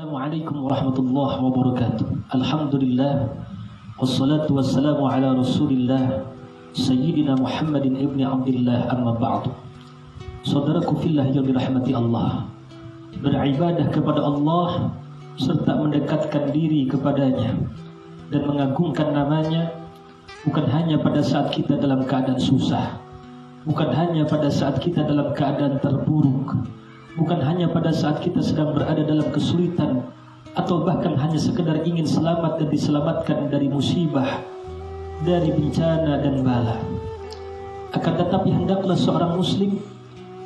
Assalamualaikum warahmatullahi wabarakatuh. Alhamdulillah wassalatu wassalamu ala Rasulillah Sayyidina Muhammadin ibni Abdillah, amma ba'du. Saudaraku fillah yang dirahmati Allah, beribadah kepada Allah serta mendekatkan diri kepadanya dan mengagungkan namanya bukan hanya pada saat kita dalam keadaan susah, bukan hanya pada saat kita dalam keadaan terburuk, bukan hanya pada saat kita sedang berada dalam kesulitan, atau bahkan hanya sekedar ingin selamat dan diselamatkan dari musibah, dari bencana dan bala. Akan tetapi hendaklah seorang muslim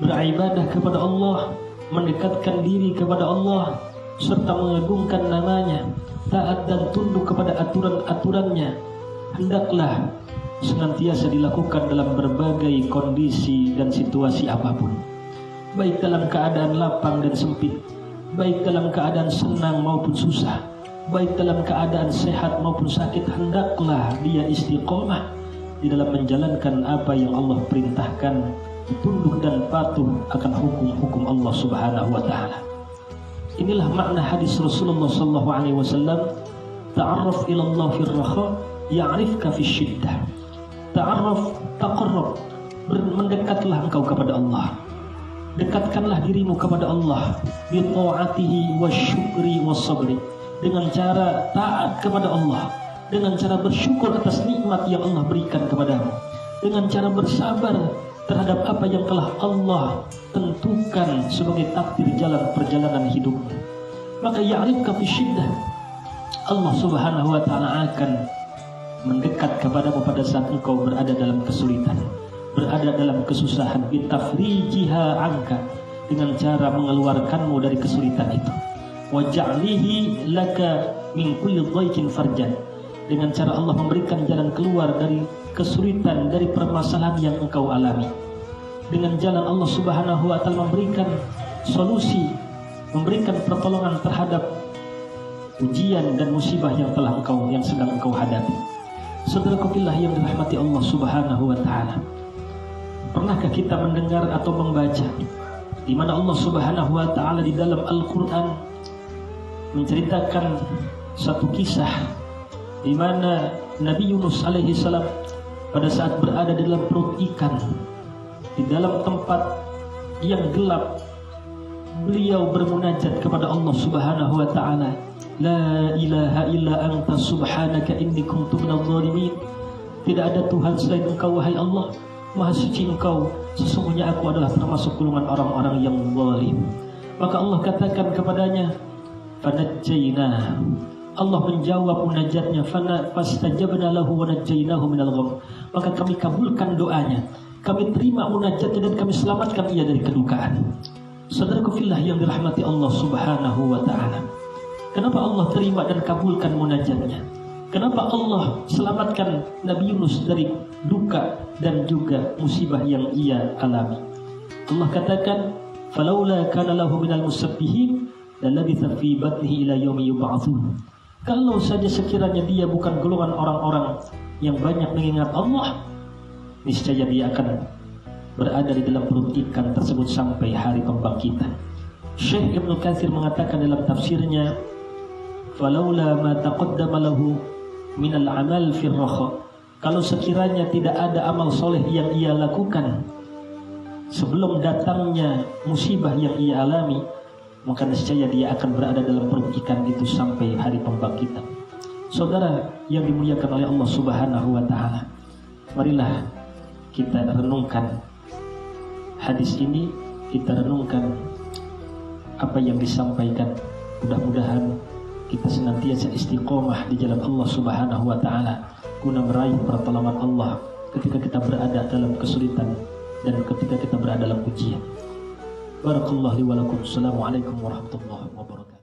beribadah kepada Allah, mendekatkan diri kepada Allah, serta mengagungkan namanya, taat dan tunduk kepada aturan-aturannya. Hendaklah senantiasa dilakukan dalam berbagai kondisi dan situasi apapun, baik dalam keadaan lapang dan sempit, baik dalam keadaan senang maupun susah, baik dalam keadaan sehat maupun sakit. Hendaklah dia istiqomah di dalam menjalankan apa yang Allah perintahkan, tunduk dan patuh akan hukum-hukum Allah Subhanahu wa taala. Inilah makna hadis Rasulullah sallallahu alaihi wasallam, ta'arraf ila Allah fil raha ya'rifka fis syiddah. Ta'arraf, taqarrab, mendekatlah engkau kepada Allah. Dekatkanlah dirimu kepada Allah bi ta'atihi wasyukri wassabri, dengan cara taat kepada Allah, dengan cara bersyukur atas nikmat yang Allah berikan kepadamu, dengan cara bersabar terhadap apa yang telah Allah tentukan sebagai takdir jalan perjalanan hidupmu. Maka ya'rifka fi syiddah, Allah Subhanahu wa taala akan mendekat kepadamu pada saat engkau berada dalam kesulitan, berada dalam kesusahan, bitafrijiha anka, dengan cara mengeluarkanmu dari kesulitan itu, wa ja'lihi laka min kulli dhaikin farjan, dengan cara Allah memberikan jalan keluar dari kesulitan, dari permasalahan yang engkau alami. Dengan jalan Allah Subhanahu wa taala memberikan solusi, memberikan pertolongan terhadap ujian dan musibah yang sedang engkau hadapi. Saudaraku fillah yang dirahmati Allah Subhanahu wa taala, pernahkah kita mendengar atau membaca di mana Allah Subhanahu wa taala di dalam Al-Qur'an menceritakan satu kisah di mana Nabi Yunus alaihi salam pada saat berada di dalam perut ikan, di dalam tempat yang gelap, beliau bermunajat kepada Allah Subhanahu wa taala, la ilaha illa anta subhanaka inni kuntu minadh dhalimin. Tidak ada Tuhan selain Engkau wahai Allah, Maha suci Engkau, sesungguhnya aku adalah termasuk golongan orang-orang yang zalim. Maka Allah katakan kepadanya, fanajjaynah, Allah menjawab munajatnya, fastajabna lahu wa najjaynahu minal gham, maka kami kabulkan doanya, kami terima munajatnya dan kami selamatkan ia dari kedukaan. Saudaraku fillah yang dirahmati Allah Subhanahu wa taala, kenapa Allah terima dan kabulkan munajatnya? Kenapa Allah selamatkan Nabi Yunus dari duka dan juga musibah yang ia alami? Allah katakan, falaula kana lahu minal musabbihin lalabitha fi batnihi ila yaumi yub'atsun. Kalau saja sekiranya dia bukan golongan orang-orang yang banyak mengingat Allah, niscaya dia akan berada di dalam perut ikan tersebut sampai hari pembangkitan. Syekh Ibnu Katsir mengatakan dalam tafsirnya, falaula ma taqaddama lahu minal amal fir raha, kalau sekiranya tidak ada amal soleh yang ia lakukan sebelum datangnya musibah yang ia alami, maka niscaya dia akan berada dalam perut ikan itu sampai hari pembangkitan. Saudara yang dimuliakan oleh Allah Subhanahu wa taala, marilah kita renungkan hadis ini, kita renungkan apa yang disampaikan. Mudah-mudahan kita senantiasa istiqomah di jalan Allah Subhanahu wa taala guna meraih pertolongan Allah ketika kita berada dalam kesulitan dan ketika kita berada dalam ujian. Barakallahu li wa lakum. Assalamualaikum warahmatullahi wabarakatuh.